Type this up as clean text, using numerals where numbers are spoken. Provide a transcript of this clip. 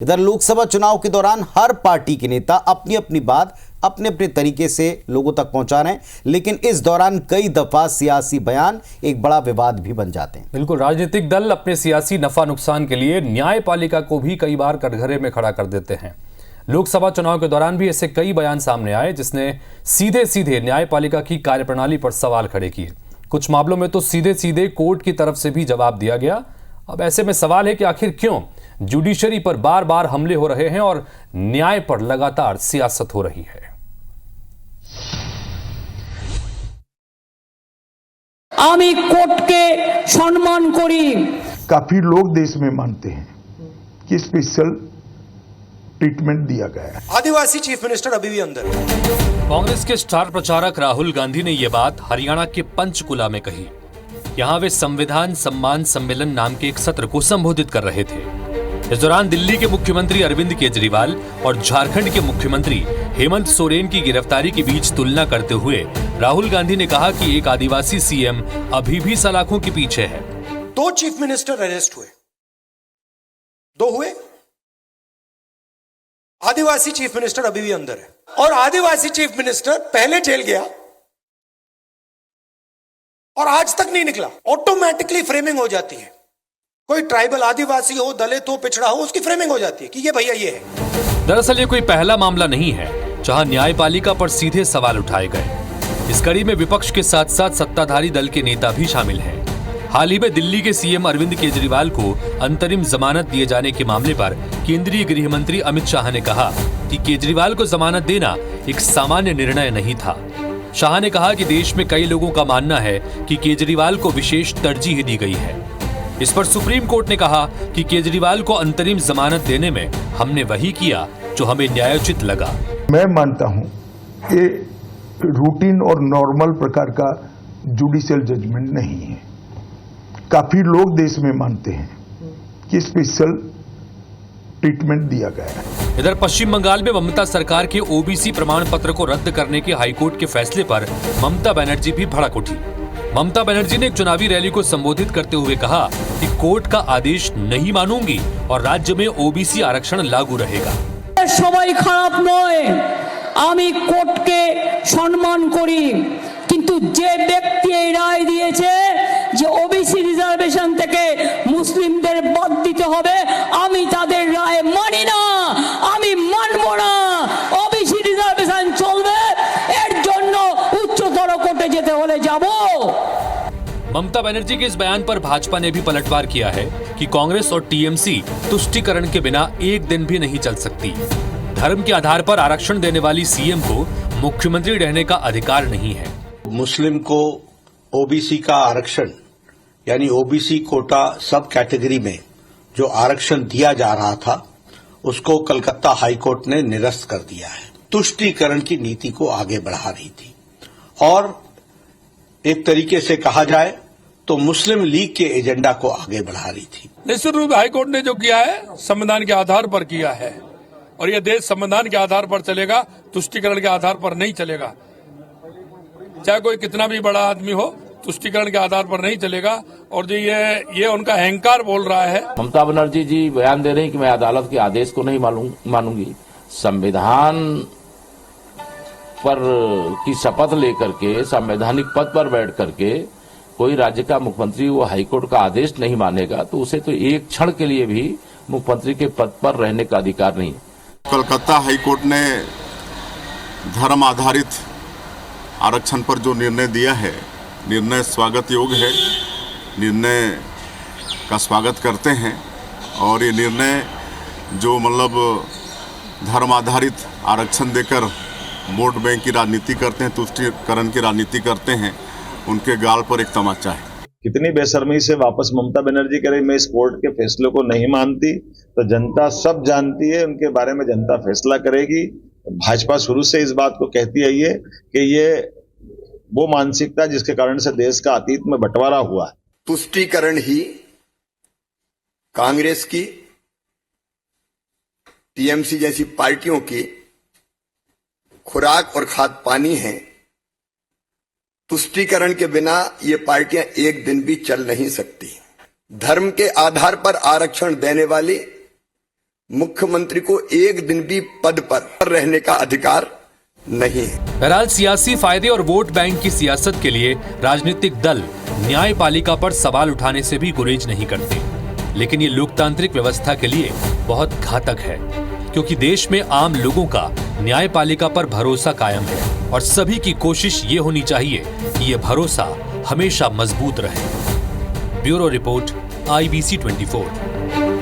इधर लोकसभा चुनाव के दौरान हर पार्टी के नेता अपनी अपनी बात अपने अपने तरीके से लोगों तक पहुंचा रहे हैं, लेकिन इस दौरान कई दफा सियासी बयान एक बड़ा विवाद भी बन जाते हैं। बिल्कुल, राजनीतिक दल अपने सियासी नफा नुकसान के लिए न्यायपालिका को भी कई बार कटघरे में खड़ा कर देते हैं। लोकसभा चुनाव के दौरान भी ऐसे कई बयान सामने आए जिसने सीधे सीधे न्यायपालिका की कार्यप्रणाली पर सवाल खड़े किए। कुछ मामलों में तो सीधे सीधे कोर्ट की तरफ से भी जवाब दिया गया। अब ऐसे में सवाल है कि आखिर क्यों जुडिशरी पर बार बार हमले हो रहे हैं और न्याय पर लगातार सियासत हो रही है। आमी कोर्ट के सम्मान करी। काफी लोग देश में मानते हैं कि स्पेशल ट्रीटमेंट दिया गया है। आदिवासी चीफ मिनिस्टर अभी भी अंदर है। कांग्रेस के स्टार प्रचारक राहुल गांधी ने यह बात हरियाणा के पंचकुला में कही। यहां वे संविधान सम्मान सम्मेलन नाम के एक सत्र को संबोधित कर रहे थे। इस दौरान दिल्ली के मुख्यमंत्री अरविंद केजरीवाल और झारखंड के मुख्यमंत्री हेमंत सोरेन की गिरफ्तारी के बीच तुलना करते हुए राहुल गांधी ने कहा कि एक आदिवासी सीएम अभी भी सलाखों के पीछे है। 2 चीफ मिनिस्टर अरेस्ट हुए, 2 हुए। आदिवासी चीफ मिनिस्टर अभी भी अंदर है और आदिवासी चीफ मिनिस्टर पहले जेल गया और आज तक नहीं निकला। ऑटोमेटिकली फ्रेमिंग हो जाती है। कोई ट्राइबल आदिवासी हो, दलित हो, पिछड़ा हो, उसकी फ्रेमिंग हो जाती है कि ये भैया ये है। दरअसल ये कोई पहला मामला नहीं है जहां न्यायपालिका पर सीधे सवाल उठाए गए। इस कड़ी में विपक्ष के साथ साथ सत्ताधारी दल के नेता भी शामिल हैं। हाल ही में दिल्ली के सीएम अरविंद केजरीवाल को अंतरिम जमानत दिए जाने के मामले पर केंद्रीय गृह मंत्री अमित शाह ने कहा कि केजरीवाल को जमानत देना एक सामान्य निर्णय नहीं था। शाह ने कहा कि देश में कई लोगों का मानना है कि केजरीवाल को विशेष तरजीह दी गई है। इस पर सुप्रीम कोर्ट ने कहा कि केजरीवाल को अंतरिम जमानत देने में हमने वही किया जो हमें न्यायोचित लगा। मैं मानता हूं ये रूटीन और नॉर्मल प्रकार का जुडिशियल जजमेंट नहीं है। काफी लोग देश में मानते हैं कि स्पेशल ट्रीटमेंट दिया गया है। इधर पश्चिम बंगाल में ममता सरकार के ओबीसी प्रमाण पत्र को रद्द करने के हाईकोर्ट के फैसले पर ममता बनर्जी भी भड़क उठी। ममता बनर्जी ने एक चुनावी रैली को संबोधित करते हुए कहा कि कोर्ट का आदेश नहीं मानूंगी और राज्य में ओबीसी आरक्षण लागू रहेगा। सबाई खराब नय, आमी कोर्ट के सम्मान करी, किंतु जे व्यक्ति এই রায় দিয়েছে যে ওবিসি রিজার্ভেশন থেকে মুসলিমদের বাদ দিতে হবে, আমি তাদের রায় মানি না, আমি মানব না। ওবিসি রিজার্ভেশন চলবে, এর জন্য উচ্চতর কোর্টে যেতে হলে যাব। ममता बनर्जी के इस बयान पर भाजपा ने भी पलटवार किया है कि कांग्रेस और टीएमसी तुष्टीकरण के बिना एक दिन भी नहीं चल सकती। धर्म के आधार पर आरक्षण देने वाली सीएम को मुख्यमंत्री रहने का अधिकार नहीं है। मुस्लिम को ओबीसी का आरक्षण यानी ओबीसी कोटा सब कैटेगरी में जो आरक्षण दिया जा रहा था उसको कलकत्ता हाईकोर्ट ने निरस्त कर दिया है। तुष्टीकरण की नीति को आगे बढ़ा रही थी और एक तरीके से कहा जाए तो मुस्लिम लीग के एजेंडा को आगे बढ़ा रही थी। निश्चित रूप हाईकोर्ट ने जो किया है संविधान के आधार पर किया है और यह देश संविधान के आधार पर चलेगा, तुष्टीकरण के आधार पर नहीं चलेगा। चाहे कोई कितना भी बड़ा आदमी हो, तुष्टीकरण के आधार पर नहीं चलेगा। और जो ये उनका अहंकार बोल रहा है। ममता बनर्जी जी बयान दे रहे हैं कि मैं अदालत के आदेश को नहीं मानूंगी। संविधान पर की शपथ लेकर के संवैधानिक पद पर बैठ करके कोई राज्य का मुख्यमंत्री वो हाईकोर्ट का आदेश नहीं मानेगा तो उसे तो एक क्षण के लिए भी मुख्यमंत्री के पद पर रहने का अधिकार नहीं। कलकत्ता हाईकोर्ट ने धर्म आधारित आरक्षण पर जो निर्णय दिया है, निर्णय स्वागत योग्य है। निर्णय का स्वागत करते हैं और ये निर्णय जो मतलब धर्म आधारित आरक्षण देकर वोट बैंक की राजनीति करते हैं, तुष्टीकरण की राजनीति करते हैं, उनके गाल पर एक तमाचा है। कितनी बेशर्मी से वापस ममता बनर्जी कह रही मैं इस कोर्ट के फैसले को नहीं मानती, तो जनता सब जानती है, उनके बारे में जनता फैसला करेगी। भाजपा शुरू से इस बात को कहती आई है कि ये वो मानसिकता जिसके कारण से देश का अतीत में बंटवारा हुआ है। तुष्टीकरण ही कांग्रेस की, टीएमसी जैसी पार्टियों की खुराक और खाद पानी है। तुष्टीकरण के बिना ये पार्टियां एक दिन भी चल नहीं सकती। धर्म के आधार पर आरक्षण देने वाली मुख्यमंत्री को एक दिन भी पद पर रहने का अधिकार नहीं है। बहरहाल सियासी फायदे और वोट बैंक की सियासत के लिए राजनीतिक दल न्यायपालिका पर सवाल उठाने से भी गुरेज नहीं करते, लेकिन ये लोकतांत्रिक व्यवस्था के लिए बहुत घातक है, क्योंकि देश में आम लोगों का न्यायपालिका पर भरोसा कायम है और सभी की कोशिश ये होनी चाहिए कि ये भरोसा हमेशा मजबूत रहे। Bureau report, IBC 24।